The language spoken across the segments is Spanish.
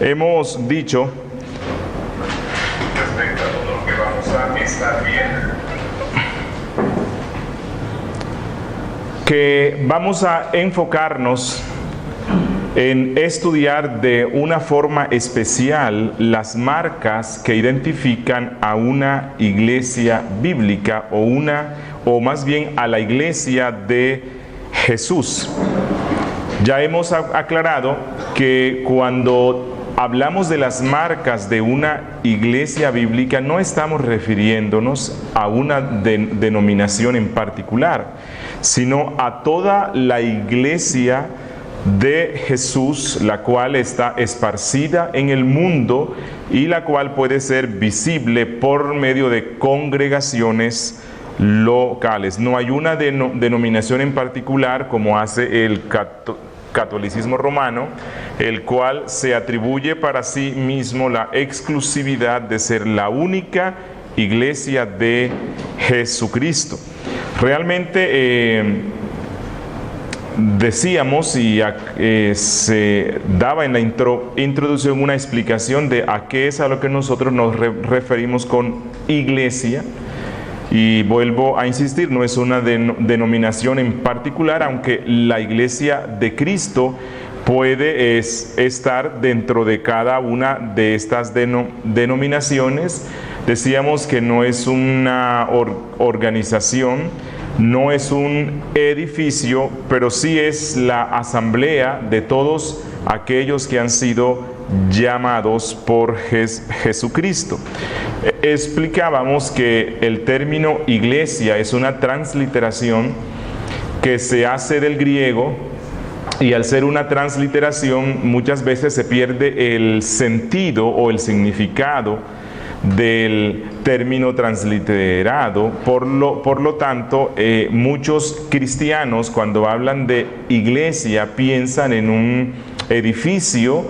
Hemos dicho respecto a todo lo que vamos a estar viendo, que vamos a enfocarnos en estudiar de una forma especial las marcas que identifican a una iglesia bíblica o más bien a la iglesia de Jesús. Ya hemos aclarado que cuando hablamos de las marcas de una iglesia bíblica no estamos refiriéndonos a una denominación en particular, sino a toda la iglesia de Jesús, la cual está esparcida en el mundo y la cual puede ser visible por medio de congregaciones locales. No hay una denominación en particular como hace el catolicismo romano, el cual se atribuye para sí mismo la exclusividad de ser la única iglesia de Jesucristo. Realmente decíamos y se daba en la introducción una explicación de a qué es a lo que nosotros nos referimos con iglesia. Y vuelvo a insistir, no es una denominación en particular, aunque la iglesia de Cristo puede estar dentro de cada una de estas denominaciones. Decíamos que no es una organización, no es un edificio, pero sí es la asamblea de todos aquellos que han sido llamados por Jesucristo. Explicábamos que el término iglesia es una transliteración que se hace del griego, y al ser una transliteración muchas veces se pierde el sentido o el significado del término transliterado. Por lo tanto, muchos cristianos cuando hablan de iglesia piensan en un edificio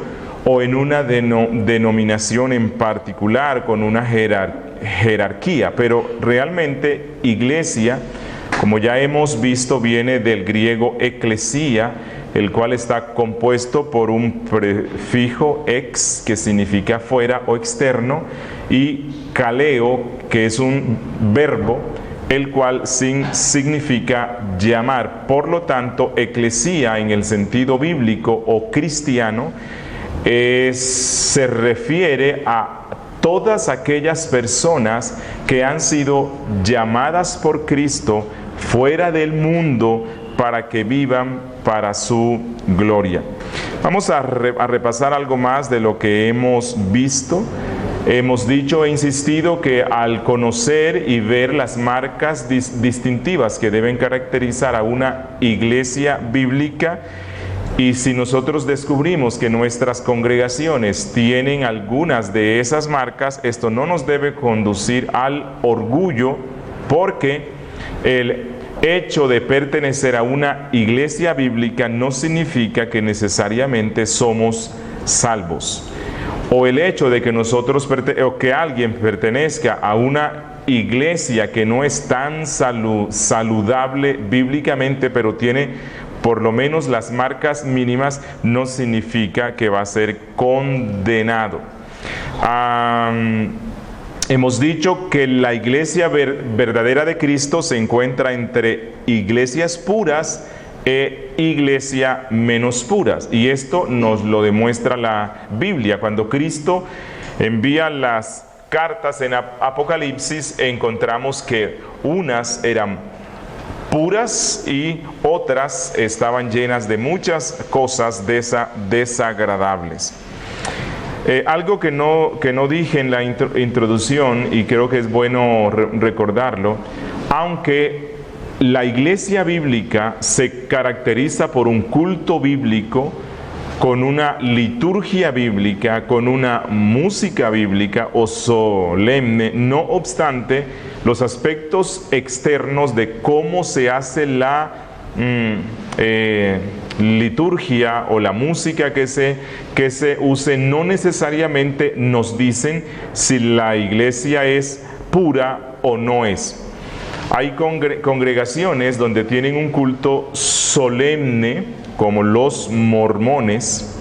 o en una denominación en particular con una jerarquía, pero realmente iglesia, como ya hemos visto, viene del griego eklesia, el cual está compuesto por un prefijo ex, que significa fuera o externo, y kaleo, que es un verbo, el cual significa llamar. Por lo tanto, eclesía en el sentido bíblico o cristiano se refiere a todas aquellas personas que han sido llamadas por Cristo fuera del mundo para que vivan para su gloria. Vamos a repasar algo más de lo que hemos visto. Hemos dicho e insistido que al conocer y ver las marcas distintivas que deben caracterizar a una iglesia bíblica, y si nosotros descubrimos que nuestras congregaciones tienen algunas de esas marcas, esto no nos debe conducir al orgullo, porque el hecho de pertenecer a una iglesia bíblica no significa que necesariamente somos salvos. O el hecho de que que alguien pertenezca a una iglesia que no es tan saludable bíblicamente, pero tiene por lo menos las marcas mínimas, no significa que va a ser condenado. Hemos dicho que la iglesia verdadera de Cristo se encuentra entre iglesias puras e iglesia menos puras, y esto nos lo demuestra la Biblia. Cuando Cristo envía las cartas en Apocalipsis, encontramos que unas eran puras y otras estaban llenas de muchas cosas desagradables. Algo que no dije en la introducción, y creo que es bueno recordarlo, aunque la iglesia bíblica se caracteriza por un culto bíblico, con una liturgia bíblica, con una música bíblica o solemne, no obstante, los aspectos externos de cómo se hace la liturgia o la música que se use no necesariamente nos dicen si la iglesia es pura o no es. Hay congregaciones donde tienen un culto solemne, como los mormones,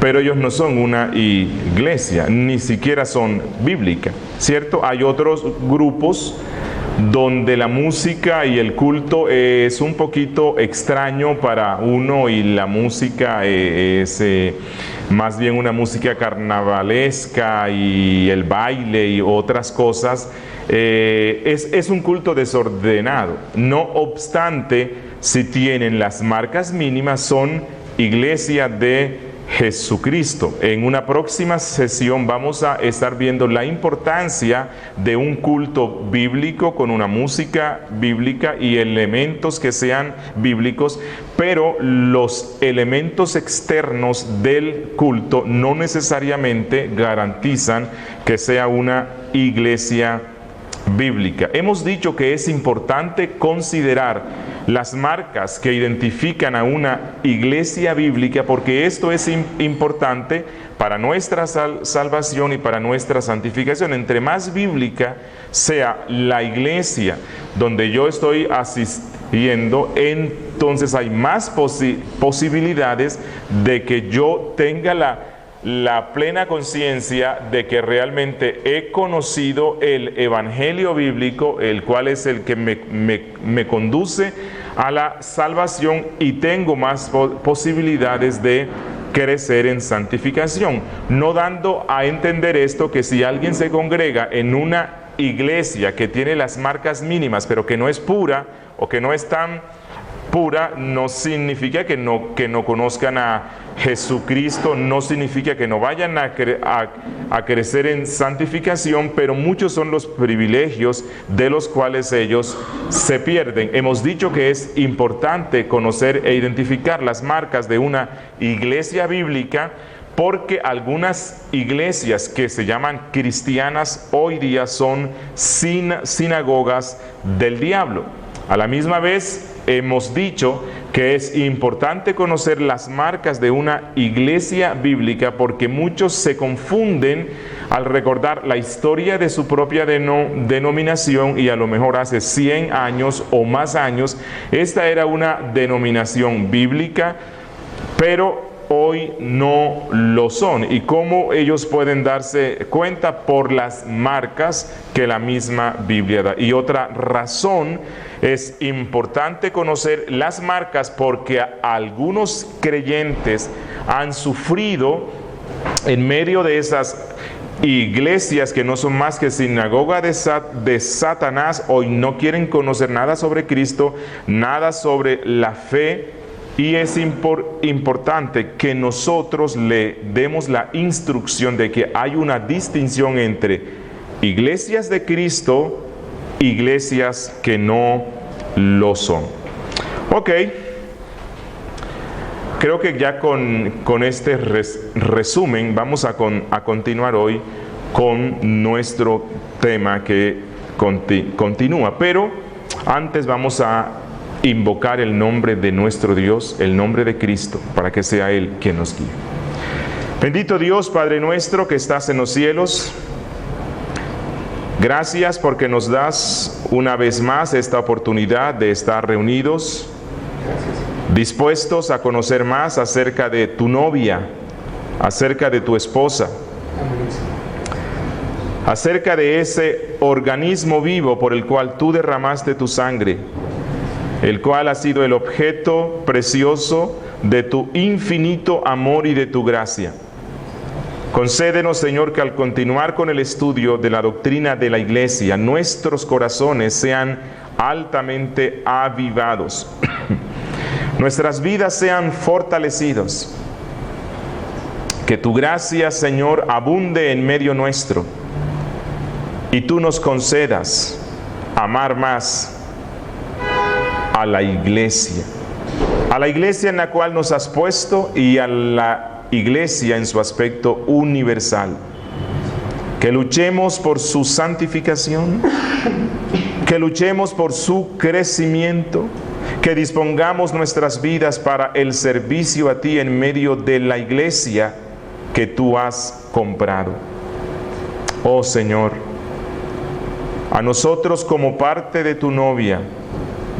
pero ellos no son una iglesia, ni siquiera son bíblicas, ¿cierto? Hay otros grupos donde la música y el culto es un poquito extraño para uno y la música es más bien una música carnavalesca y el baile y otras cosas. Es un culto desordenado. No obstante, si tienen las marcas mínimas, son iglesia de Jesucristo. En una próxima sesión vamos a estar viendo la importancia de un culto bíblico con una música bíblica y elementos que sean bíblicos, pero los elementos externos del culto no necesariamente garantizan que sea una iglesia bíblica. Hemos dicho que es importante considerar las marcas que identifican a una iglesia bíblica, porque esto es importante para nuestra salvación y para nuestra santificación. Entre más bíblica sea la iglesia donde yo estoy asistiendo, entonces hay más posibilidades de que yo tenga la plena conciencia de que realmente he conocido el evangelio bíblico, el cual es el que me conduce a la salvación, y tengo más posibilidades de crecer en santificación. No dando a entender esto que si alguien se congrega en una iglesia que tiene las marcas mínimas pero que no es pura o que no es tan pura, no significa que no conozcan a Jesucristo, no significa que no vayan a crecer en santificación, pero muchos son los privilegios de los cuales ellos se pierden. Hemos dicho que es importante conocer e identificar las marcas de una iglesia bíblica, porque algunas iglesias que se llaman cristianas hoy día son sinagogas del diablo. A la misma vez, hemos dicho que es importante conocer las marcas de una iglesia bíblica, porque muchos se confunden al recordar la historia de su propia denominación, y a lo mejor hace 100 años o más años esta era una denominación bíblica, pero hoy no lo son. ¿Y cómo ellos pueden darse cuenta? Por las marcas que la misma Biblia da. Y otra razón, es importante conocer las marcas porque algunos creyentes han sufrido en medio de esas iglesias que no son más que sinagoga de Satanás. Hoy no quieren conocer nada sobre Cristo, nada sobre la fe. Y es importante que nosotros le demos la instrucción de que hay una distinción entre iglesias de Cristo, iglesias que no lo son. Ok, creo que ya con este resumen vamos a continuar hoy con nuestro tema que continúa, pero antes vamos a invocar el nombre de nuestro Dios, el nombre de Cristo, para que sea Él quien nos guíe. Bendito Dios, Padre nuestro que estás en los cielos, gracias porque nos das una vez más esta oportunidad de estar reunidos, dispuestos a conocer más acerca de tu novia, acerca de tu esposa, acerca de ese organismo vivo por el cual tú derramaste tu sangre, el cual ha sido el objeto precioso de tu infinito amor y de tu gracia. Concédenos, Señor, que al continuar con el estudio de la doctrina de la Iglesia, nuestros corazones sean altamente avivados, nuestras vidas sean fortalecidos, que tu gracia, Señor, abunde en medio nuestro, y tú nos concedas amar más a la iglesia en la cual nos has puesto, y a la iglesia en su aspecto universal. Que luchemos por su santificación, que luchemos por su crecimiento, que dispongamos nuestras vidas para el servicio a ti en medio de la iglesia que tú has comprado. Oh Señor, a nosotros como parte de tu novia,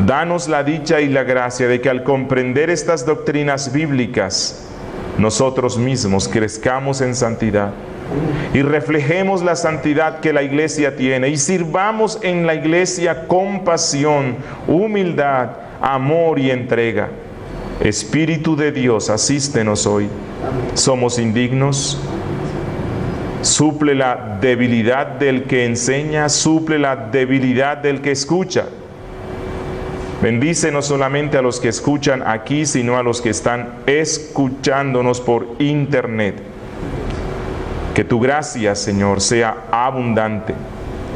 danos la dicha y la gracia de que al comprender estas doctrinas bíblicas nosotros mismos crezcamos en santidad y reflejemos la santidad que la iglesia tiene y sirvamos en la iglesia con pasión, humildad, amor y entrega. Espíritu de Dios, asístenos hoy. Somos indignos. Suple la debilidad del que enseña, suple la debilidad del que escucha. Bendice no solamente a los que escuchan aquí, sino a los que están escuchándonos por internet. Que tu gracia, Señor, sea abundante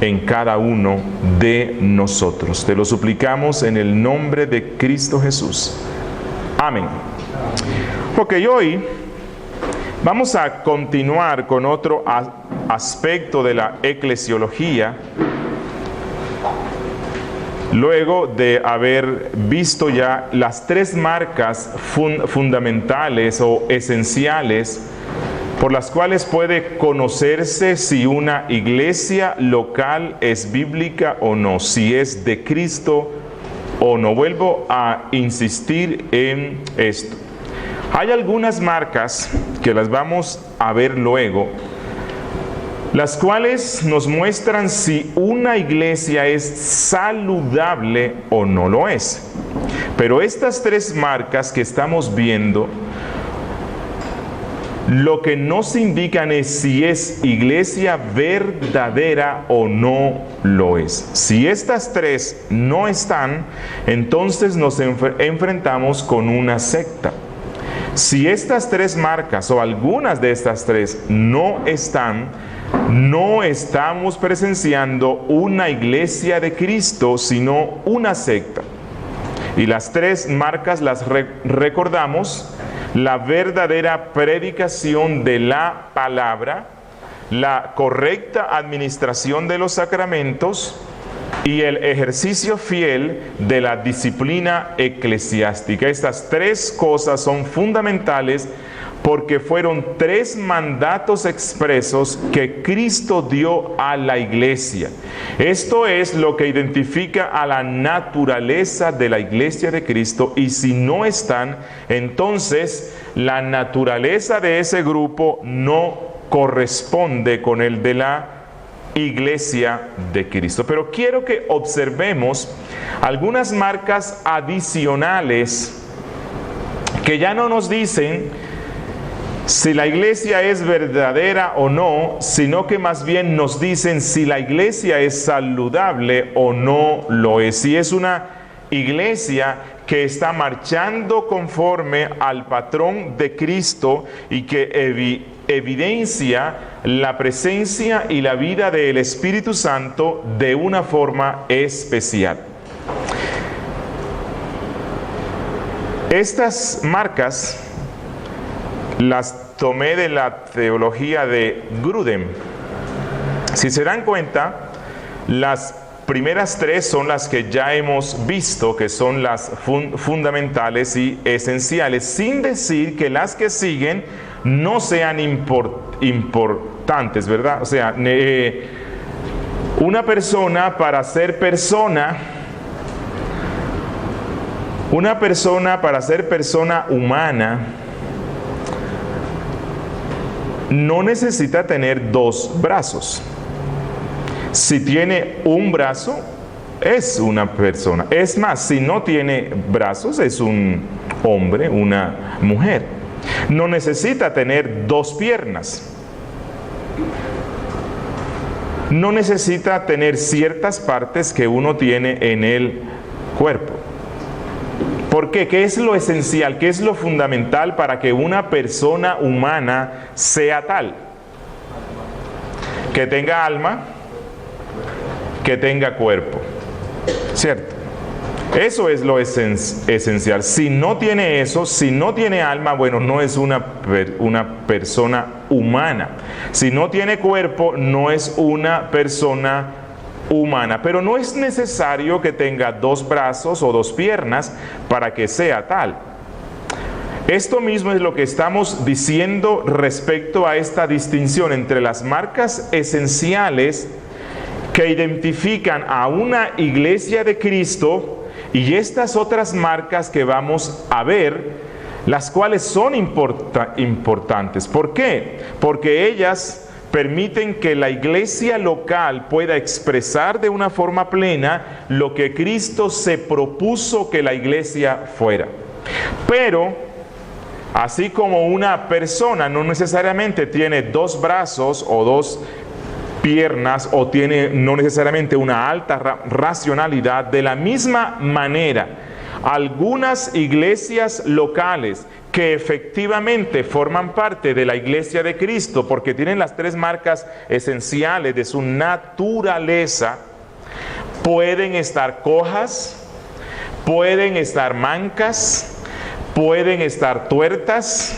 en cada uno de nosotros. Te lo suplicamos en el nombre de Cristo Jesús. Amén. Ok, hoy vamos a continuar con otro aspecto de la eclesiología, luego de haber visto ya las tres marcas fundamentales o esenciales por las cuales puede conocerse si una iglesia local es bíblica o no, si es de Cristo o no. Vuelvo a insistir en esto. Hay algunas marcas que las vamos a ver luego, las cuales nos muestran si una iglesia es saludable o no lo es. Pero estas tres marcas que estamos viendo, lo que nos indican es si es iglesia verdadera o no lo es. Si estas tres no están, entonces nos enfrentamos con una secta. Si estas tres marcas o algunas de estas tres no están, no estamos presenciando una iglesia de Cristo, sino una secta. Y las tres marcas las recordamos: la verdadera predicación de la palabra, la correcta administración de los sacramentos y el ejercicio fiel de la disciplina eclesiástica. Estas tres cosas son fundamentales porque fueron tres mandatos expresos que Cristo dio a la iglesia. Esto es lo que identifica a la naturaleza de la iglesia de Cristo, y si no están, entonces la naturaleza de ese grupo no corresponde con el de la iglesia de Cristo. Pero quiero que observemos algunas marcas adicionales que ya no nos dicen si la iglesia es verdadera o no, sino que más bien nos dicen si la iglesia es saludable o no lo es. Si es una iglesia que está marchando conforme al patrón de Cristo y que evidencia la presencia y la vida del Espíritu Santo de una forma especial. Estas marcas las tomé de la teología de Grudem. Si se dan cuenta, las primeras tres son las que ya hemos visto, que son las fundamentales y esenciales, sin decir que las que siguen no sean importantes, ¿verdad? O sea, una persona para ser persona humana, no necesita tener dos brazos. Si tiene un brazo, es una persona. Es más, si no tiene brazos, es un hombre, una mujer. No necesita tener dos piernas. No necesita tener ciertas partes que uno tiene en el cuerpo. ¿Por qué? ¿Qué es lo esencial? ¿Qué es lo fundamental para que una persona humana sea tal? Que tenga alma, que tenga cuerpo. ¿Cierto? Eso es lo esencial. Si no tiene eso, si no tiene alma, bueno, no es una persona humana. Si no tiene cuerpo, no es una persona humana. Pero no es necesario que tenga dos brazos o dos piernas para que sea tal. Esto mismo es lo que estamos diciendo respecto a esta distinción entre las marcas esenciales que identifican a una iglesia de Cristo y estas otras marcas que vamos a ver las cuales son importantes. ¿Por qué? Porque ellas permiten que la iglesia local pueda expresar de una forma plena lo que Cristo se propuso que la iglesia fuera. Pero, así como una persona no necesariamente tiene dos brazos o dos piernas o tiene no necesariamente una alta racionalidad, de la misma manera, algunas iglesias locales que efectivamente forman parte de la iglesia de Cristo porque tienen las tres marcas esenciales de su naturaleza, pueden estar cojas, pueden estar mancas, pueden estar tuertas,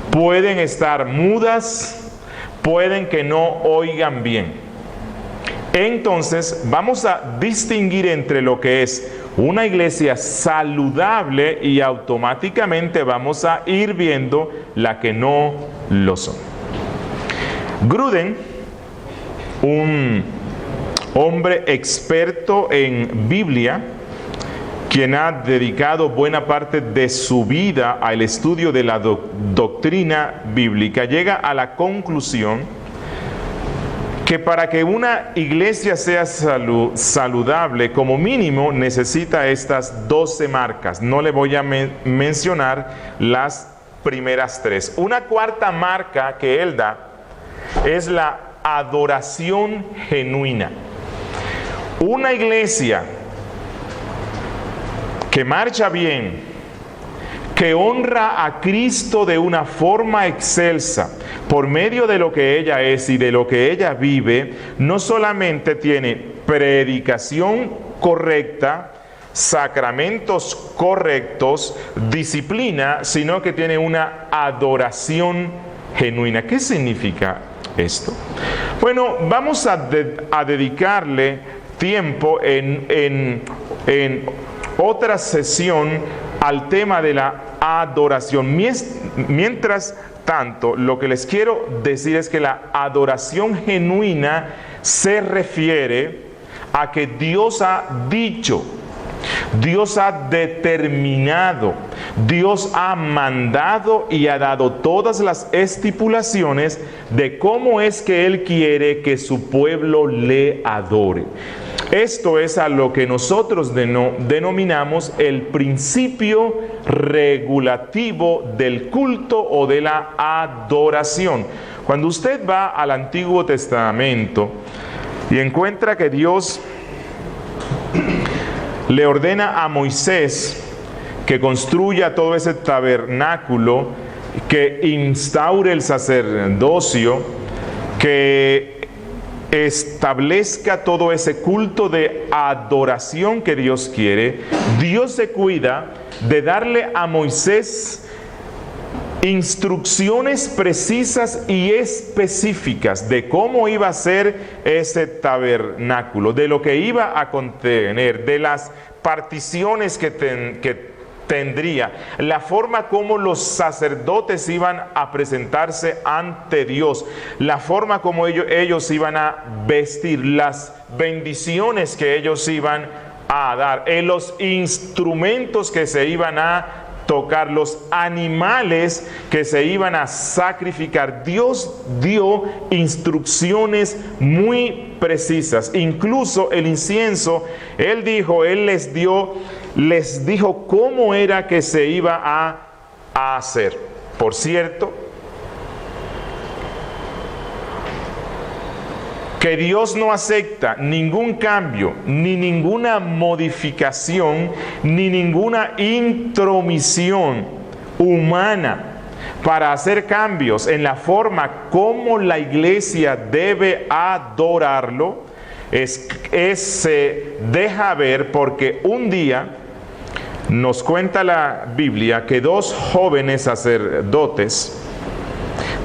pueden estar mudas, pueden que no oigan bien. Entonces vamos a distinguir entre lo que es una iglesia saludable y automáticamente vamos a ir viendo la que no lo son. Gruden, un hombre experto en Biblia, quien ha dedicado buena parte de su vida al estudio de la doctrina bíblica, llega a la conclusión que para que una iglesia sea saludable, como mínimo necesita estas 12 marcas. No le voy a mencionar las primeras 3. Una cuarta marca que él da es la adoración genuina. Una iglesia que marcha bien, que honra a Cristo de una forma excelsa, por medio de lo que ella es y de lo que ella vive, no solamente tiene predicación correcta, sacramentos correctos, disciplina, sino que tiene una adoración genuina. ¿Qué significa esto? Bueno, vamos a dedicarle tiempo en otra sesión al tema de la adoración. Mientras tanto, lo que les quiero decir es que la adoración genuina se refiere a que Dios ha dicho, Dios ha determinado, Dios ha mandado y ha dado todas las estipulaciones de cómo es que Él quiere que su pueblo le adore. Esto es a lo que nosotros denominamos el principio regulativo del culto o de la adoración. Cuando usted va al Antiguo Testamento y encuentra que Dios le ordena a Moisés que construya todo ese tabernáculo, que instaure el sacerdocio, que establezca todo ese culto de adoración que Dios quiere, Dios se cuida de darle a Moisés instrucciones precisas y específicas de cómo iba a ser ese tabernáculo, de lo que iba a contener, de las particiones que tendría, la forma como los sacerdotes iban a presentarse ante Dios, la forma como ellos iban a vestir, las bendiciones que ellos iban a dar, los instrumentos que se iban a tocar, los animales que se iban a sacrificar. Dios dio instrucciones muy precisas. Incluso el incienso, Él les dijo cómo era que se iba a hacer. Por cierto, que Dios no acepta ningún cambio, ni ninguna modificación, ni ninguna intromisión humana para hacer cambios en la forma como la iglesia debe adorarlo. Se deja ver porque un día nos cuenta la Biblia que dos jóvenes sacerdotes,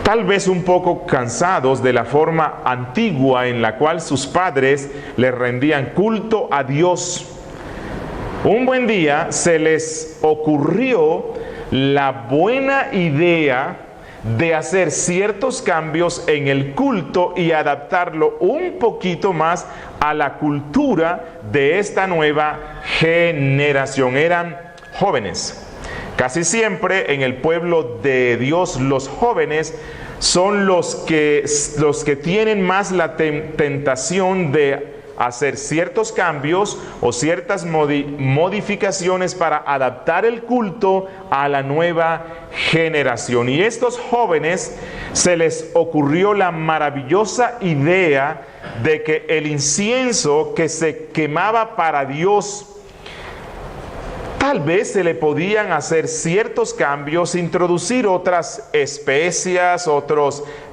tal vez un poco cansados de la forma antigua en la cual sus padres les rendían culto a Dios, un buen día se les ocurrió la buena idea de hacer ciertos cambios en el culto y adaptarlo un poquito más a la cultura de esta nueva generación. Eran jóvenes Casi siempre en el pueblo de Dios los jóvenes son los que tienen más la tentación de hacer ciertos cambios o ciertas modificaciones para adaptar el culto a la nueva generación. Y estos jóvenes se les ocurrió la maravillosa idea de que el incienso que se quemaba para Dios, tal vez se le podían hacer ciertos cambios, introducir otras especias,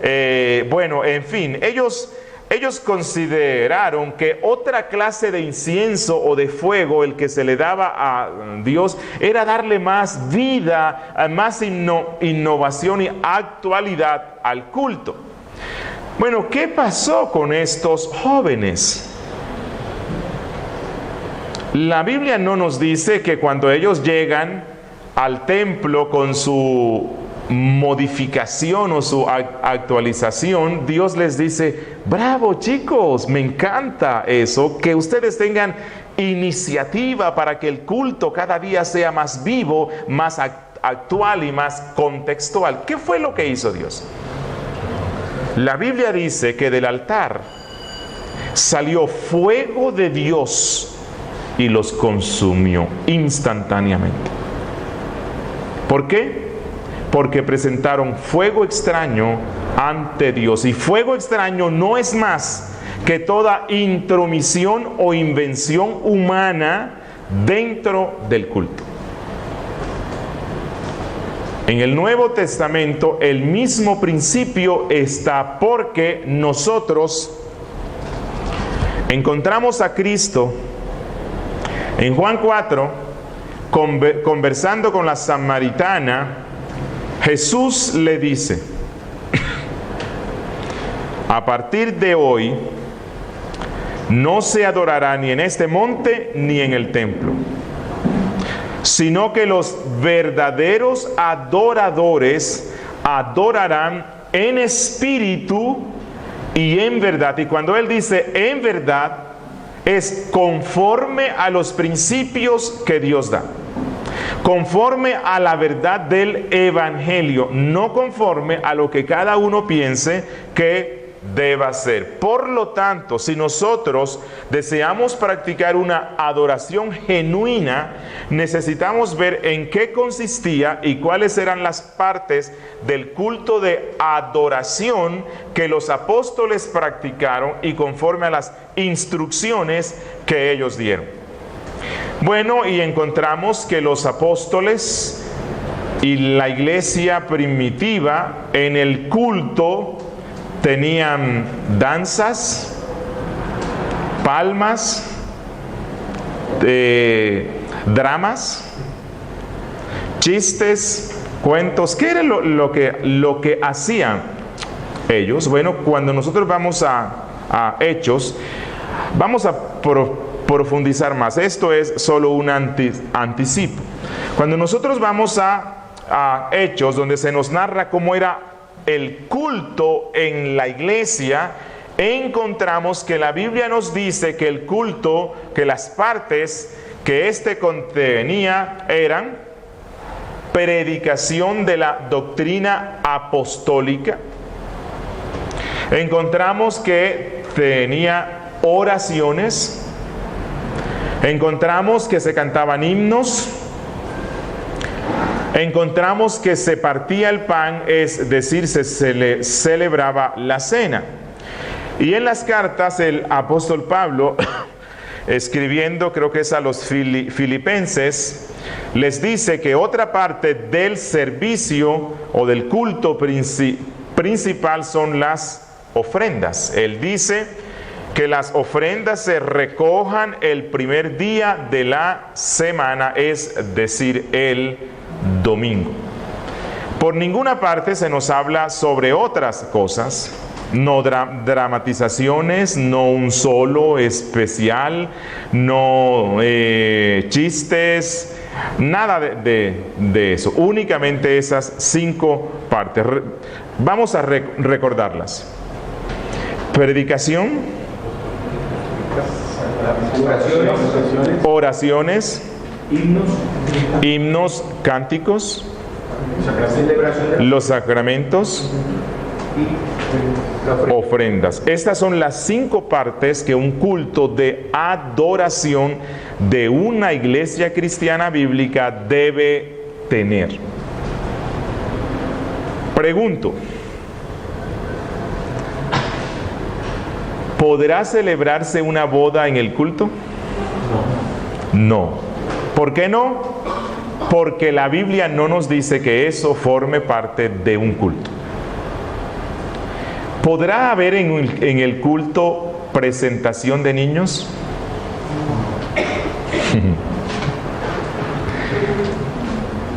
en fin, ellos consideraron que otra clase de incienso o de fuego, el que se le daba a Dios, era darle más vida, más innovación y actualidad al culto. Bueno, ¿qué pasó con estos jóvenes? La Biblia no nos dice que cuando ellos llegan al templo con su modificación o su actualización, Dios les dice: bravo chicos, me encanta eso, que ustedes tengan iniciativa para que el culto cada día sea más vivo, más actual y más contextual. ¿Qué fue lo que hizo Dios? La Biblia dice que del altar salió fuego de Dios y los consumió instantáneamente. ¿Por qué? Porque presentaron fuego extraño ante Dios. Y fuego extraño no es más que toda intromisión o invención humana dentro del culto. En el Nuevo Testamento el mismo principio está, porque nosotros encontramos a Cristo en Juan 4, conversando con la samaritana. Jesús le dice: a partir de hoy no se adorará ni en este monte ni en el templo, sino que los verdaderos adoradores adorarán en espíritu y en verdad. Y cuando él dice en verdad, es conforme a los principios que Dios da, conforme a la verdad del evangelio, no conforme a lo que cada uno piense que deba ser. Por lo tanto, si nosotros deseamos practicar una adoración genuina, necesitamos ver en qué consistía y cuáles eran las partes del culto de adoración que los apóstoles practicaron y conforme a las instrucciones que ellos dieron. Bueno, y encontramos que los apóstoles y la iglesia primitiva en el culto tenían danzas, palmas, dramas, chistes, cuentos. ¿Qué era lo que hacían ellos? Bueno, cuando nosotros vamos a Hechos, vamos a profundizar más. Esto es solo un anticipo. Cuando nosotros vamos a Hechos, donde se nos narra cómo era el culto en la iglesia, encontramos que la Biblia nos dice que el culto, que las partes que éste contenía eran predicación de la doctrina apostólica. Encontramos que tenía oraciones. Encontramos que se cantaban himnos. Encontramos que se partía el pan, es decir, se celebraba la cena. Y en las cartas el apóstol Pablo, escribiendo, creo que es a los filipenses, les dice que otra parte del servicio o del culto principal son las ofrendas. Él dice que las ofrendas se recojan el primer día de la semana, es decir, el domingo. Por ninguna parte se nos habla sobre otras cosas, no dramatizaciones, no un solo especial, no chistes, nada de eso, únicamente esas 5 partes. Vamos a recordarlas. Predicación, oraciones, himnos, cánticos, los sacramentos, ofrendas. Estas son las 5 partes que un culto de adoración de una iglesia cristiana bíblica debe tener. Pregunto, ¿podrá celebrarse una boda en el culto? No. ¿Por qué no? Porque la Biblia no nos dice que eso forme parte de un culto. ¿Podrá haber en el culto presentación de niños?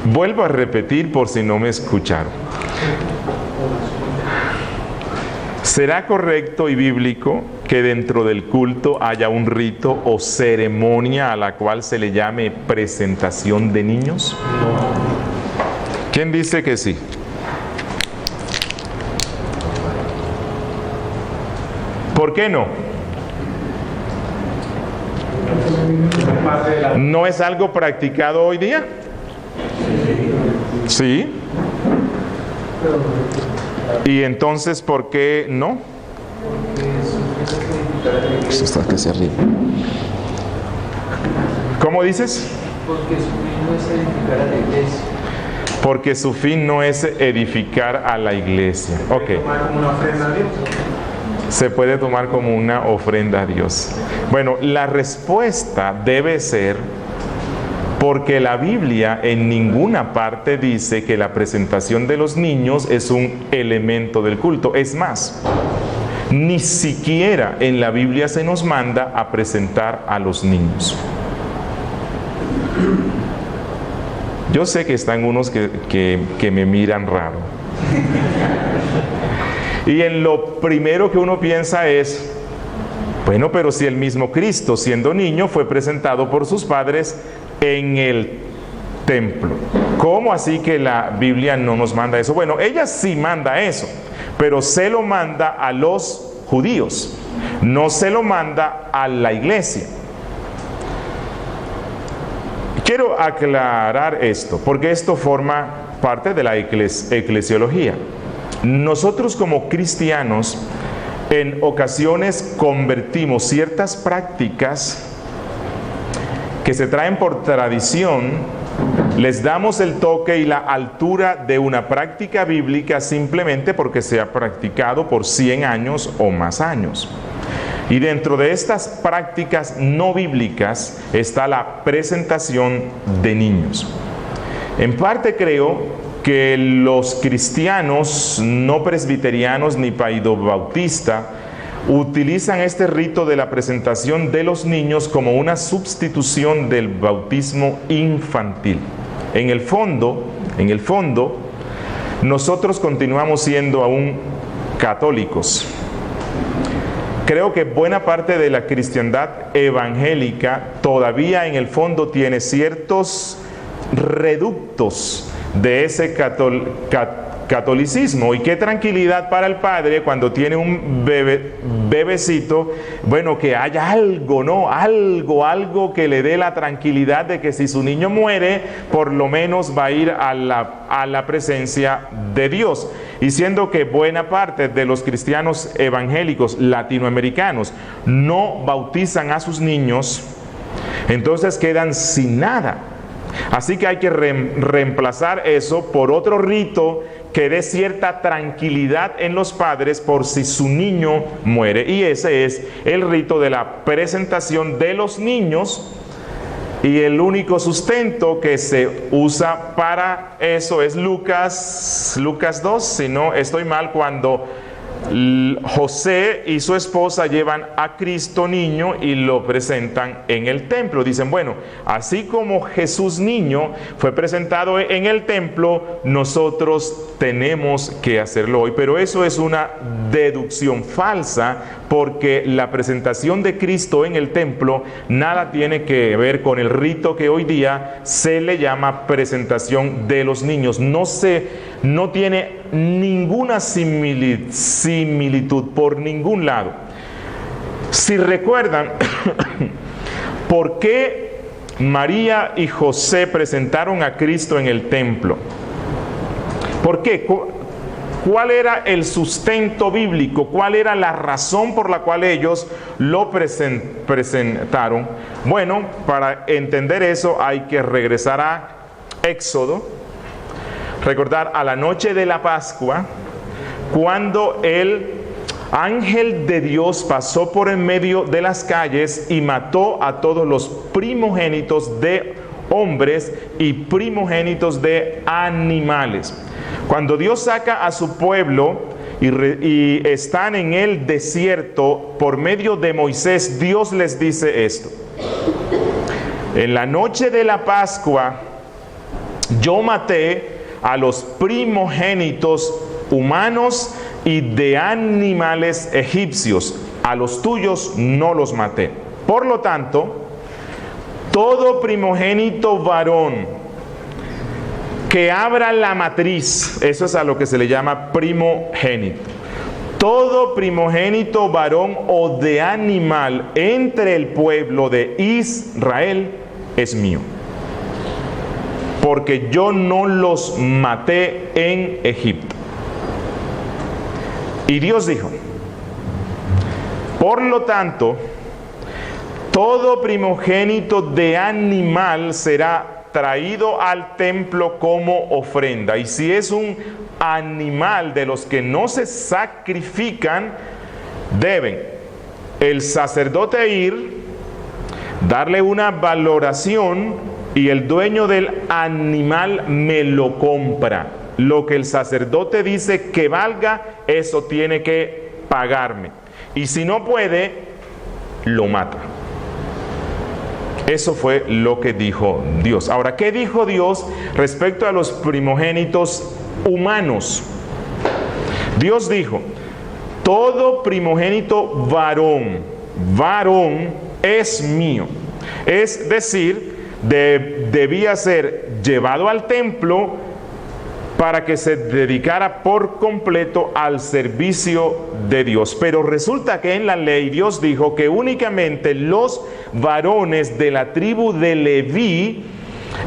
Vuelvo a repetir por si no me escucharon. ¿Será correcto y bíblico que dentro del culto haya un rito o ceremonia a la cual se le llame presentación de niños? ¿Quién dice que sí? ¿Por qué no? ¿No es algo practicado hoy día? Sí. ¿Y entonces por qué no? Eso está que se ríe. ¿Cómo dices? Porque su fin no es edificar a la iglesia. Porque su fin no es edificar a la iglesia. Ok. Se puede tomar como una ofrenda a Dios. Bueno, la respuesta debe ser porque la Biblia en ninguna parte dice que la presentación de los niños es un elemento del culto. Es más, ni siquiera en la Biblia se nos manda a presentar a los niños. Yo sé que están unos que me miran raro. Y en lo primero que uno piensa es, bueno, pero si el mismo Cristo, siendo niño, fue presentado por sus padres en el templo. ¿Cómo así que la Biblia no nos manda eso? Bueno, ella sí manda eso, pero se lo manda a los judíos, no se lo manda a la iglesia. Quiero aclarar esto, porque esto forma parte de la eclesiología. Nosotros como cristianos, en ocasiones convertimos ciertas prácticas que se traen por tradición, les damos el toque y la altura de una práctica bíblica simplemente porque se ha practicado por 100 años o más años. Y dentro de estas prácticas no bíblicas está la presentación de niños. En parte creo que los cristianos no presbiterianos ni paidobautista utilizan este rito de la presentación de los niños como una sustitución del bautismo infantil. En el fondo, nosotros continuamos siendo aún católicos. Creo que buena parte de la cristiandad evangélica todavía en el fondo tiene ciertos reductos de ese catolicismo. Y qué tranquilidad para el padre cuando tiene un bebecito, bueno, que haya algo, ¿no? Algo que le dé la tranquilidad de que si su niño muere, por lo menos va a ir a la presencia de Dios. Y siendo que buena parte de los cristianos evangélicos latinoamericanos no bautizan a sus niños, entonces quedan sin nada. Así que hay que reemplazar eso por otro rito que dé cierta tranquilidad en los padres por si su niño muere. Y ese es el rito de la presentación de los niños. Y el único sustento que se usa para eso es Lucas 2, si no estoy mal, cuando José y su esposa llevan a Cristo niño y lo presentan en el templo. Dicen, bueno, así como Jesús niño fue presentado en el templo, nosotros tenemos que hacerlo hoy. Pero eso es una deducción falsa, porque la presentación de Cristo en el templo nada tiene que ver con el rito que hoy día se le llama presentación de los niños. No tiene ninguna similitud por ningún lado. Si recuerdan, ¿por qué María y José presentaron a Cristo en el templo. ¿Por qué? ¿Cuál era el sustento bíblico? ¿Cuál era la razón por la cual ellos lo presentaron? Bueno, para entender eso hay que regresar a Éxodo, recordar a la noche de la Pascua, cuando el ángel de Dios pasó por en medio de las calles y mató a todos los primogénitos de hombres y primogénitos de animales. Cuando Dios saca a su pueblo y están en el desierto, por medio de Moisés, Dios les dice esto: en la noche de la Pascua, yo maté a los primogénitos humanos y de animales egipcios. A los tuyos no los maté. Por lo tanto, todo primogénito varón que abra la matriz, eso es a lo que se le llama primogénito. Todo primogénito varón o de animal entre el pueblo de Israel es mío, porque yo no los maté en Egipto. Y Dios dijo: por lo tanto, todo primogénito de animal será traído al templo como ofrenda. Y si es un animal de los que no se sacrifican, deben el sacerdote ir, darle una valoración, y el dueño del animal me lo compra. Lo que el sacerdote dice que valga, eso tiene que pagarme. Y si no puede, lo mata. Eso fue lo que dijo Dios. Ahora, ¿qué dijo Dios respecto a los primogénitos humanos? Dios dijo: todo primogénito varón es mío. Es decir, debía ser llevado al templo para que se dedicara por completo al servicio de Dios. Pero resulta que en la ley Dios dijo que únicamente los varones de la tribu de Leví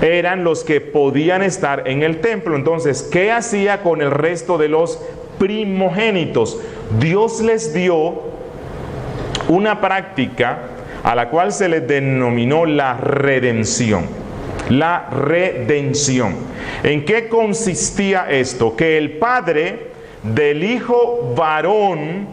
eran los que podían estar en el templo. Entonces, ¿qué hacía con el resto de los primogénitos? Dios les dio una práctica a la cual se les denominó la redención. La redención. ¿En qué consistía esto? Que el padre del hijo varón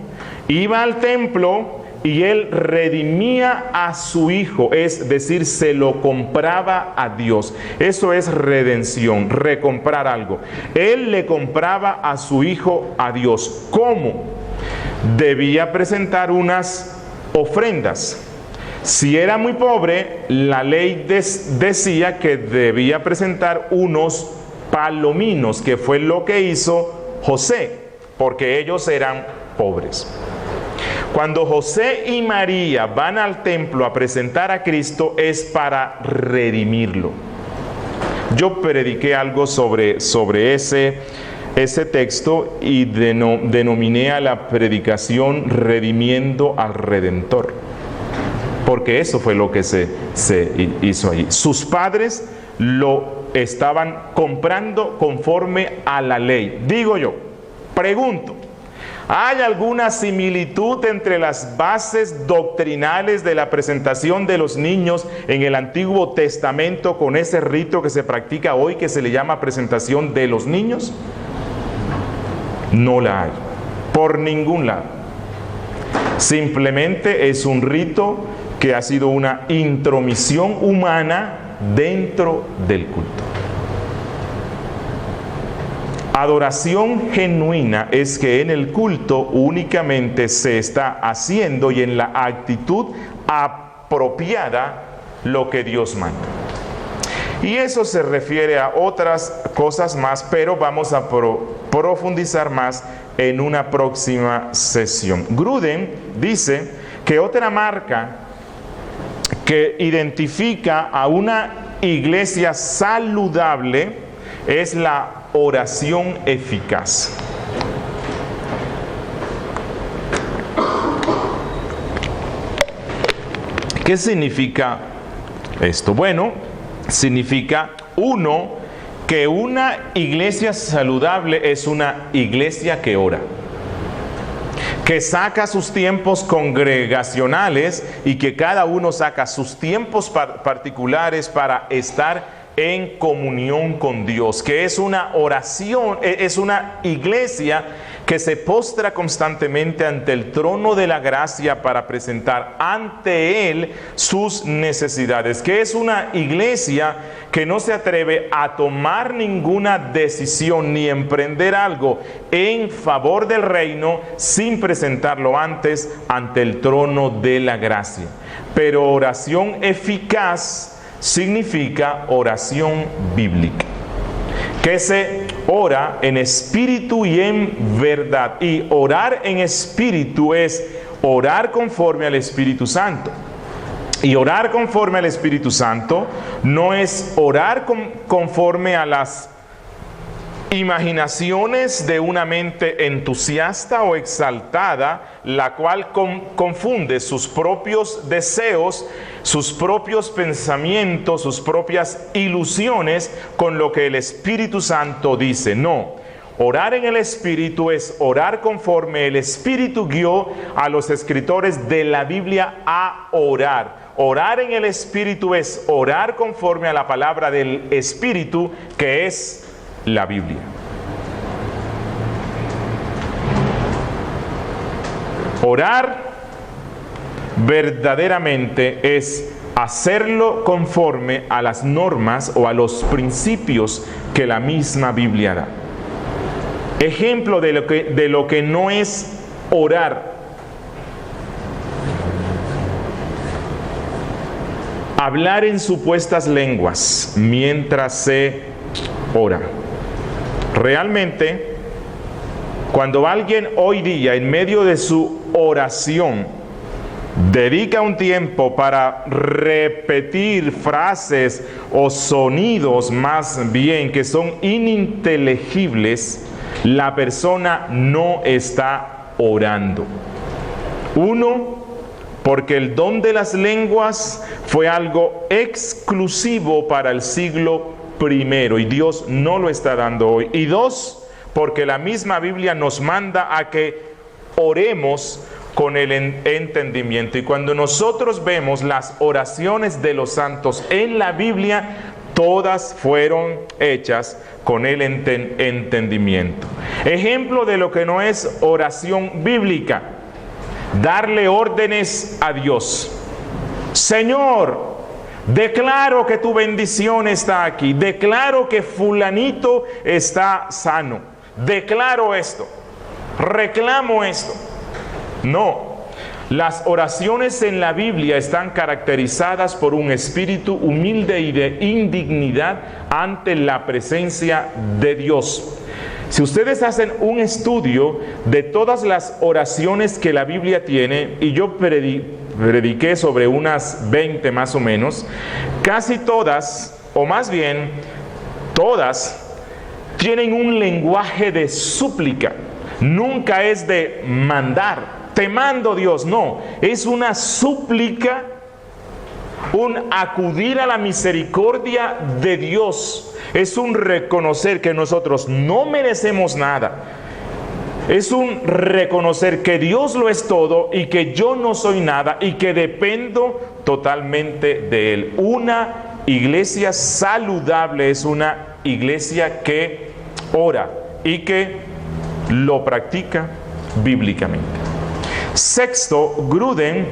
iba al templo y él redimía a su hijo, es decir, se lo compraba a Dios. Eso es redención, recomprar algo. Él le compraba a su hijo a Dios. ¿Cómo? Debía presentar unas ofrendas. Si era muy pobre, la ley decía que debía presentar unos palominos, que fue lo que hizo José, porque ellos eran pobres. Cuando José y María van al templo a presentar a Cristo, es para redimirlo. Yo prediqué algo sobre ese texto y denominé a la predicación Redimiendo al Redentor. Porque eso fue lo que se hizo allí. Sus padres lo estaban comprando conforme a la ley. Digo yo, pregunto, ¿hay alguna similitud entre las bases doctrinales de la presentación de los niños en el Antiguo Testamento con ese rito que se practica hoy, que se le llama presentación de los niños? No la hay, por ningún lado. Simplemente es un rito que ha sido una intromisión humana dentro del culto. Adoración genuina es que en el culto únicamente se está haciendo y en la actitud apropiada lo que Dios manda. Y eso se refiere a otras cosas más, pero vamos a profundizar más en una próxima sesión. Gruden dice que otra marca que identifica a una iglesia saludable es la oración eficaz. ¿Qué significa esto? Bueno, significa, uno, que una iglesia saludable es una iglesia que ora, que saca sus tiempos congregacionales y que cada uno saca sus tiempos particulares para estar en comunión con Dios, que es una oración, es una iglesia que se postra constantemente ante el trono de la gracia para presentar ante Él sus necesidades, que es una iglesia que no se atreve a tomar ninguna decisión ni emprender algo en favor del reino sin presentarlo antes ante el trono de la gracia. Pero oración eficaz significa oración bíblica, que se ora en espíritu y en verdad. Y orar en espíritu es orar conforme al Espíritu Santo. Y orar conforme al Espíritu Santo no es orar conforme a las imaginaciones de una mente entusiasta o exaltada, la cual confunde sus propios deseos, sus propios pensamientos, sus propias ilusiones con lo que el Espíritu Santo dice. No, orar en el Espíritu es orar conforme el Espíritu guió a los escritores de la Biblia a orar. Orar en el Espíritu es orar conforme a la palabra del Espíritu, que es la Biblia. Orar verdaderamente es hacerlo conforme a las normas o a los principios que la misma Biblia da. Ejemplo de lo que no es orar: hablar en supuestas lenguas mientras se ora. Realmente, cuando alguien hoy día en medio de su oración dedica un tiempo para repetir frases o sonidos más bien que son ininteligibles, la persona no está orando. Uno, porque el don de las lenguas fue algo exclusivo para el siglo primero y Dios no lo está dando hoy. Y dos, porque la misma Biblia nos manda a que oremos con el entendimiento. Y cuando nosotros vemos las oraciones de los santos en la Biblia, todas fueron hechas con el entendimiento. Ejemplo de lo que no es oración bíblica: darle órdenes a Dios. Señor, declaro que tu bendición está aquí. Declaro que fulanito está sano. Declaro esto. Reclamo esto. No. Las oraciones en la Biblia están caracterizadas por un espíritu humilde y de indignidad ante la presencia de Dios. Si ustedes hacen un estudio de todas las oraciones que la Biblia tiene, y yo prediqué sobre unas 20 más o menos, casi todas, o más bien todas, tienen un lenguaje de súplica. Nunca es de mandar. Te mando, Dios. No, es una súplica, un acudir a la misericordia de Dios. Es un reconocer que nosotros no merecemos nada. Es un reconocer que Dios lo es todo y que yo no soy nada y que dependo totalmente de Él. Una iglesia saludable es una iglesia que ora y que lo practica bíblicamente. Sexto, Gruden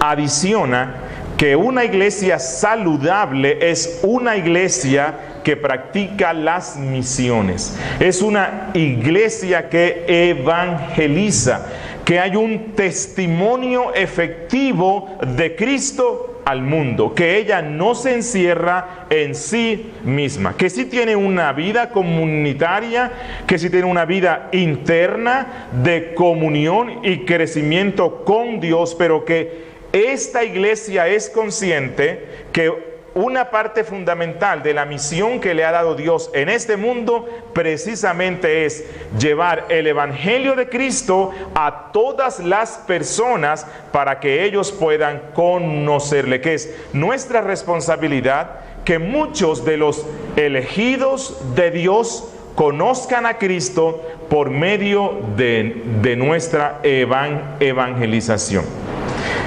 adiciona que una iglesia saludable es una iglesia que practica las misiones. Es una iglesia que evangeliza, que hay un testimonio efectivo de Cristo al mundo, que ella no se encierra en sí misma, que sí tiene una vida comunitaria, que sí tiene una vida interna de comunión y crecimiento con Dios, pero que esta iglesia es consciente que una parte fundamental de la misión que le ha dado Dios en este mundo precisamente es llevar el Evangelio de Cristo a todas las personas para que ellos puedan conocerle, que es nuestra responsabilidad que muchos de los elegidos de Dios conozcan a Cristo por medio de nuestra evangelización.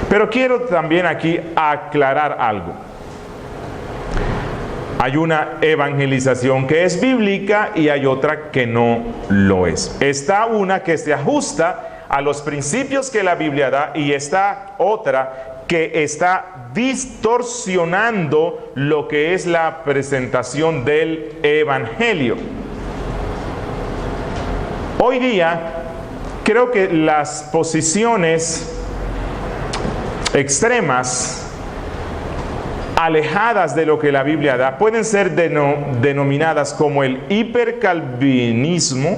Pero quiero también aquí aclarar algo. Hay una evangelización que es bíblica y hay otra que no lo es. Está una que se ajusta a los principios que la Biblia da y está otra que está distorsionando lo que es la presentación del Evangelio. Hoy día creo que las posiciones extremas, alejadas de lo que la Biblia da, pueden ser denominadas como el hipercalvinismo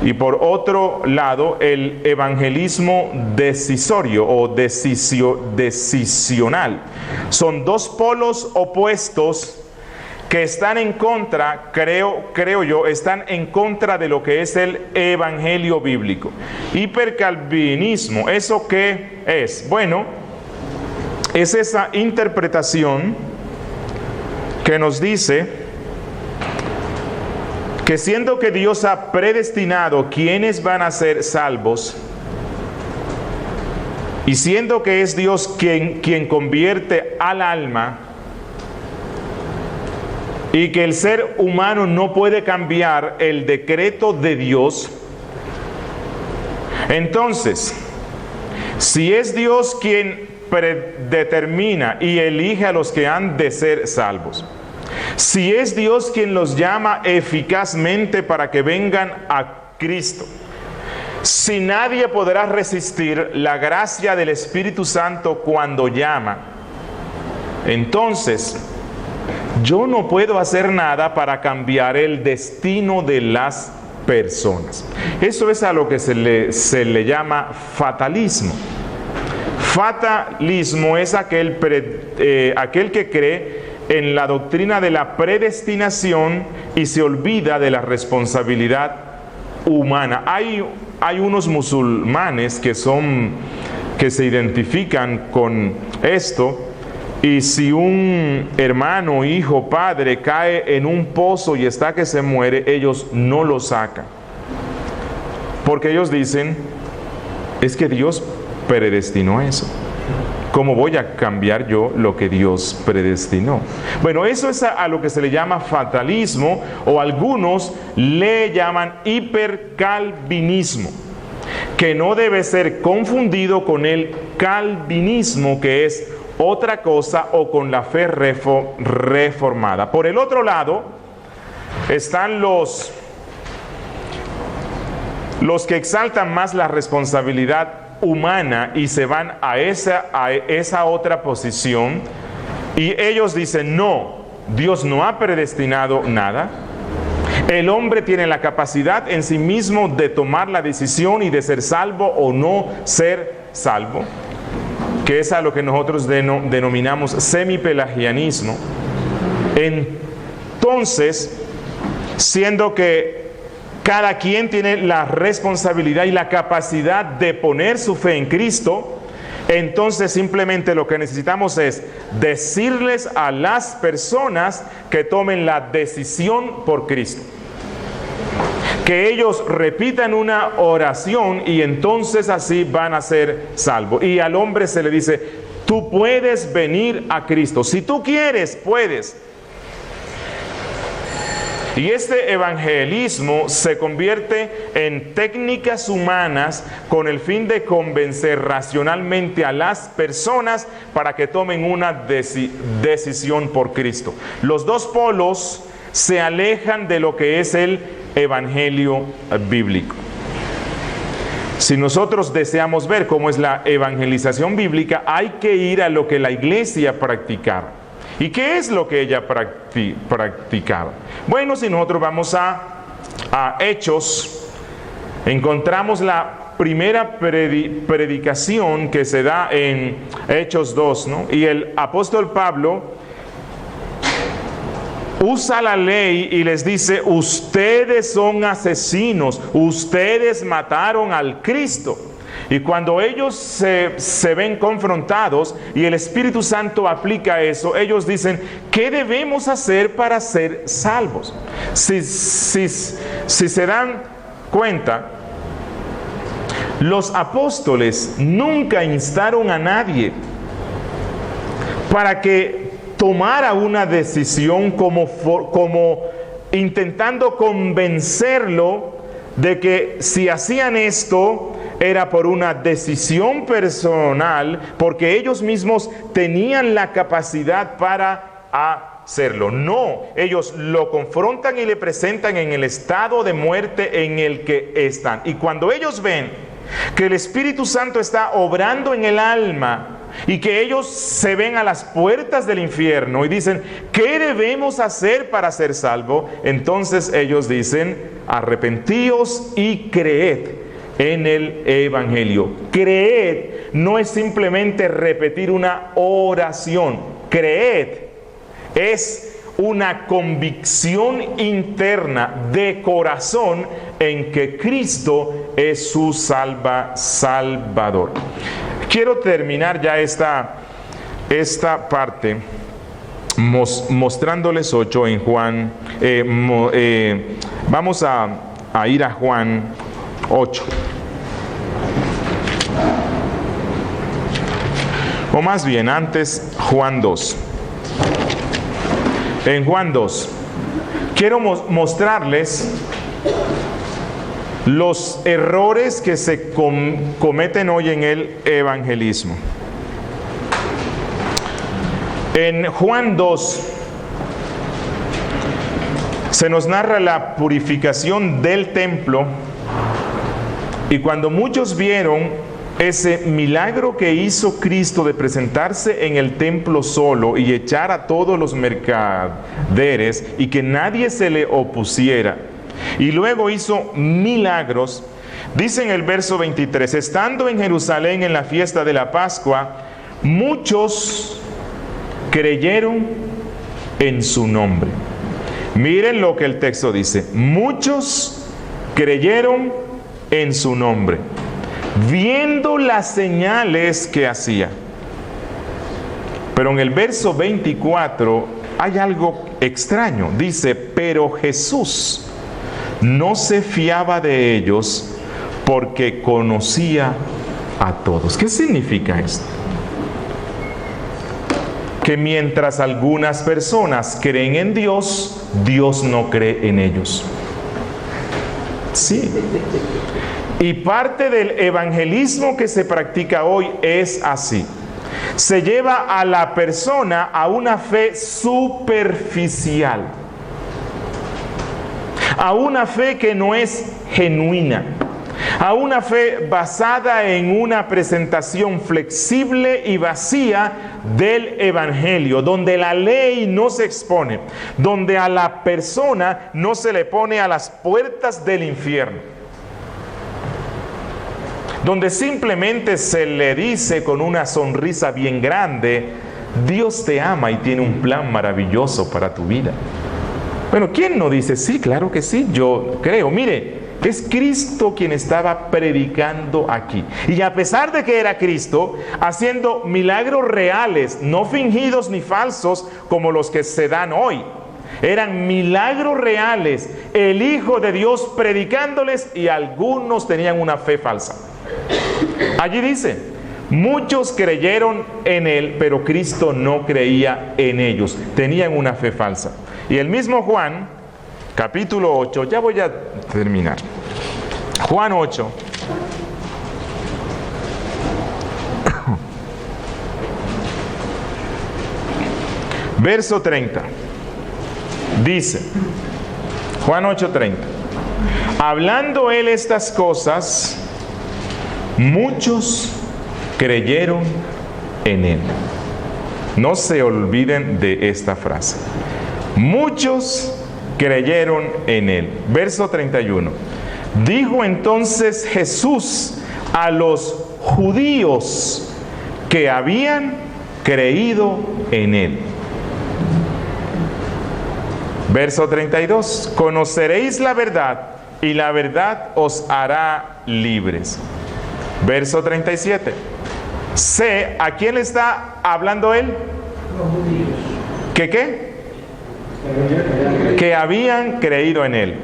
y por otro lado el evangelismo decisorio o decisional. Son dos polos opuestos que están en contra, creo yo, están en contra de lo que es el evangelio bíblico. Hipercalvinismo, ¿eso qué es? Bueno, es esa interpretación que nos dice que siendo que Dios ha predestinado quienes van a ser salvos, y siendo que es Dios quien convierte al alma, y que el ser humano no puede cambiar el decreto de Dios, entonces, si es Dios quien predetermina y elige a los que han de ser salvos, si es Dios quien los llama eficazmente para que vengan a Cristo, si nadie podrá resistir la gracia del Espíritu Santo cuando llama, entonces yo no puedo hacer nada para cambiar el destino de las personas. Eso es a lo que se le llama fatalismo. Fatalismo es aquel que cree en la doctrina de la predestinación y se olvida de la responsabilidad humana. Hay unos musulmanes que se identifican con esto, y si un hermano, hijo, padre cae en un pozo y está que se muere, ellos no lo sacan, porque ellos dicen, es que Dios predestinó eso. ¿Cómo voy a cambiar yo lo que Dios predestinó? Bueno, eso es a lo que se le llama fatalismo, o algunos le llaman hipercalvinismo, que no debe ser confundido con el calvinismo, que es otra cosa, o con la fe reformada. Por el otro lado están los que exaltan más la responsabilidad humana y se van a esa otra posición, y ellos dicen, no, Dios no ha predestinado nada. El hombre tiene la capacidad en sí mismo de tomar la decisión y de ser salvo o no ser salvo, que es a lo que nosotros denominamos semipelagianismo. Entonces, siendo que cada quien tiene la responsabilidad y la capacidad de poner su fe en Cristo, entonces simplemente lo que necesitamos es decirles a las personas que tomen la decisión por Cristo, que ellos repitan una oración y entonces así van a ser salvos. Y al hombre se le dice, tú puedes venir a Cristo, si tú quieres, puedes. Y este evangelismo se convierte en técnicas humanas con el fin de convencer racionalmente a las personas para que tomen una decisión por Cristo. Los dos polos se alejan de lo que es el evangelio bíblico. Si nosotros deseamos ver cómo es la evangelización bíblica, hay que ir a lo que la iglesia practicaba. ¿Y qué es lo que ella practicaba? Bueno, si nosotros vamos a Hechos, encontramos la primera predicación que se da en Hechos 2, ¿no? Y el apóstol Pablo usa la ley y les dice: ustedes son asesinos, ustedes mataron al Cristo. Y cuando ellos se ven confrontados y el Espíritu Santo aplica eso, ellos dicen: ¿qué debemos hacer para ser salvos? Si se dan cuenta, los apóstoles nunca instaron a nadie para que tomara una decisión como intentando convencerlo de que si hacían esto era por una decisión personal, porque ellos mismos tenían la capacidad para hacerlo. No, ellos lo confrontan y le presentan en el estado de muerte en el que están. Y cuando ellos ven que el Espíritu Santo está obrando en el alma y que ellos se ven a las puertas del infierno y dicen: ¿qué debemos hacer para ser salvos? Entonces ellos dicen: arrepentíos y creed en el Evangelio. Creed no es simplemente repetir una oración. Creed es una convicción interna de corazón en que Cristo es su Salvador. Quiero terminar ya esta parte mostrándoles 8 en Juan. Vamos a ir a Juan 8. O más bien, antes Juan 2. En Juan 2, quiero mostrarles los errores que se cometen hoy en el evangelismo. En Juan 2 se nos narra la purificación del templo, y cuando muchos vieron ese milagro que hizo Cristo de presentarse en el templo solo y echar a todos los mercaderes y que nadie se le opusiera, y luego hizo milagros, dice en el verso 23: estando en Jerusalén en la fiesta de la Pascua, muchos creyeron en su nombre. Miren lo que el texto dice: muchos creyeron en su nombre, viendo las señales que hacía. Pero en el verso 24 hay algo extraño. Dice: pero Jesús no se fiaba de ellos porque conocía a todos. ¿Qué significa esto? Que mientras algunas personas creen en Dios, Dios no cree en ellos. Sí. Y parte del evangelismo que se practica hoy es así. Se lleva a la persona a una fe superficial, a una fe que no es genuina, a una fe basada en una presentación flexible y vacía del evangelio, donde la ley no se expone, donde a la persona no se le pone a las puertas del infierno, donde simplemente se le dice con una sonrisa bien grande: Dios te ama y tiene un plan maravilloso para tu vida. Bueno, ¿quién no dice sí? Claro que sí, yo creo. Mire, es Cristo quien estaba predicando aquí. Y a pesar de que era Cristo, haciendo milagros reales, no fingidos ni falsos como los que se dan hoy. Eran milagros reales, el Hijo de Dios predicándoles, y algunos tenían una fe falsa. Allí dice: muchos creyeron en Él, pero Cristo no creía en ellos. Tenían una fe falsa. Y el mismo Juan, capítulo 8, ya voy a terminar. Juan 8. Verso 30. Dice, Juan 8:30: hablando él estas cosas, muchos creyeron en él. No se olviden de esta frase. Muchos creyeron en él. Verso 31. Dijo entonces Jesús a los judíos que habían creído en él: Verso 32, conoceréis la verdad y la verdad os hará libres. Verso 37, sé, ¿a quién le está hablando él? ¿Que qué? Que habían creído en él.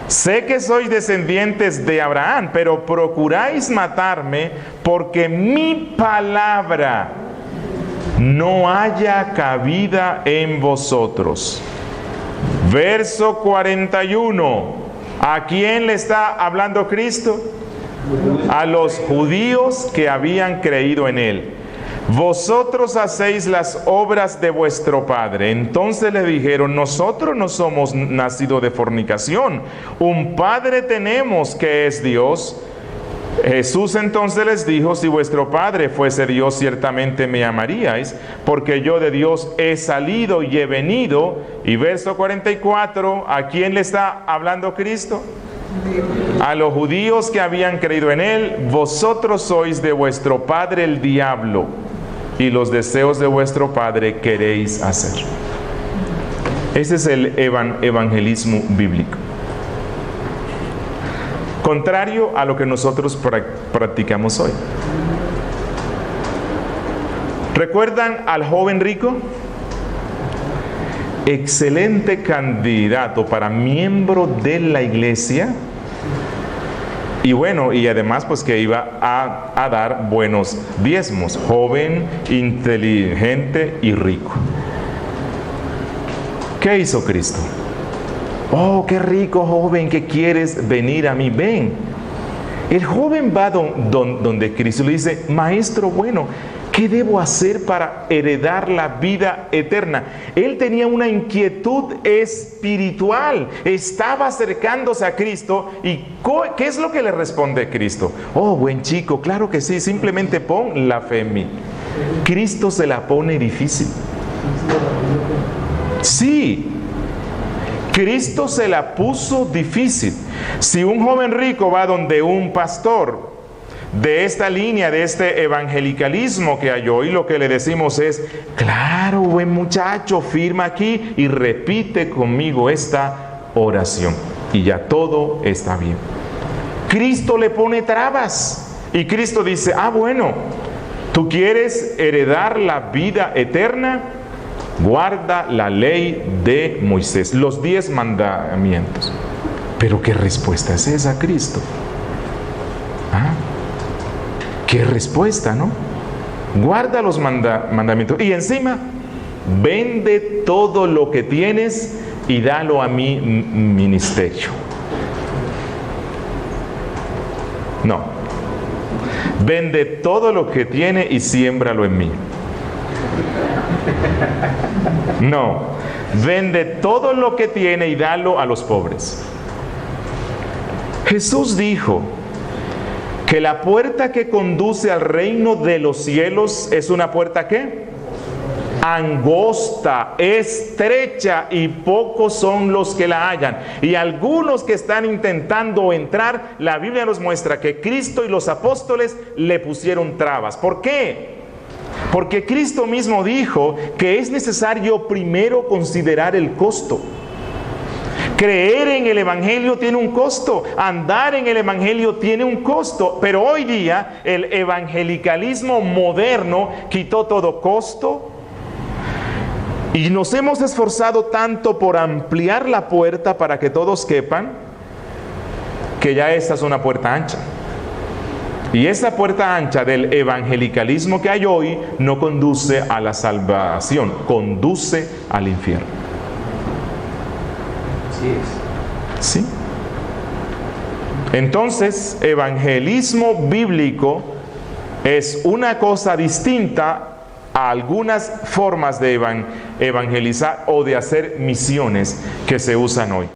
Sé que sois descendientes de Abraham, pero procuráis matarme porque mi palabra no haya cabida en vosotros. Verso 41. ¿A quién le está hablando Cristo? A los judíos que habían creído en él. Vosotros hacéis las obras de vuestro padre. Entonces le dijeron, nosotros no somos nacidos de fornicación. Un padre tenemos que es Dios. Jesús entonces les dijo, si vuestro padre fuese Dios, ciertamente me amaríais, porque yo de Dios he salido y he venido. Y verso 44, ¿a quién le está hablando Cristo? A los judíos que habían creído en él. Vosotros sois de vuestro padre el diablo, y los deseos de vuestro padre queréis hacer. Ese es el evangelismo bíblico. Contrario a lo que nosotros practicamos hoy. ¿Recuerdan al joven rico? Excelente candidato para miembro de la iglesia. Y bueno, y además pues que iba a dar buenos diezmos. Joven, inteligente y rico. ¿Qué hizo Cristo? Oh, qué rico joven, que quieres venir a mí, ven. El joven va donde Cristo le dice, maestro bueno, ¿qué debo hacer para heredar la vida eterna? Él tenía una inquietud espiritual, estaba acercándose a Cristo. ¿Y qué es lo que le responde Cristo? Oh, buen chico, claro que sí, simplemente pon la fe en mí. Cristo se la pone difícil. Sí, Cristo se la puso difícil. Si un joven rico va donde un pastor de esta línea, de este evangelicalismo que hay hoy, lo que le decimos es, claro, buen muchacho, firma aquí y repite conmigo esta oración. Y ya todo está bien. Cristo le pone trabas. Y Cristo dice, bueno, ¿tú quieres heredar la vida eterna? Guarda la ley de Moisés, los 10 mandamientos. Pero ¿qué respuesta es esa, Cristo? ¿Qué respuesta, no? Guarda los mandamientos. Y encima, vende todo lo que tienes y dalo a mi ministerio. No. Vende todo lo que tiene y siémbralo en mí. No, vende todo lo que tiene y dalo a los pobres. Jesús dijo que la puerta que conduce al reino de los cielos es una puerta ¿qué? Angosta, estrecha, y pocos son los que la hallan. Y algunos que están intentando entrar, la Biblia nos muestra que Cristo y los apóstoles le pusieron trabas. ¿Por qué? Porque Cristo mismo dijo que es necesario primero considerar el costo. Creer en el Evangelio tiene un costo, andar en el Evangelio tiene un costo, pero hoy día el evangelicalismo moderno quitó todo costo y nos hemos esforzado tanto por ampliar la puerta para que todos quepan, que ya esta es una puerta ancha. Y esa puerta ancha del evangelicalismo que hay hoy no conduce a la salvación, conduce al infierno. Así es. ¿Sí? Entonces, evangelismo bíblico es una cosa distinta a algunas formas de evangelizar o de hacer misiones que se usan hoy.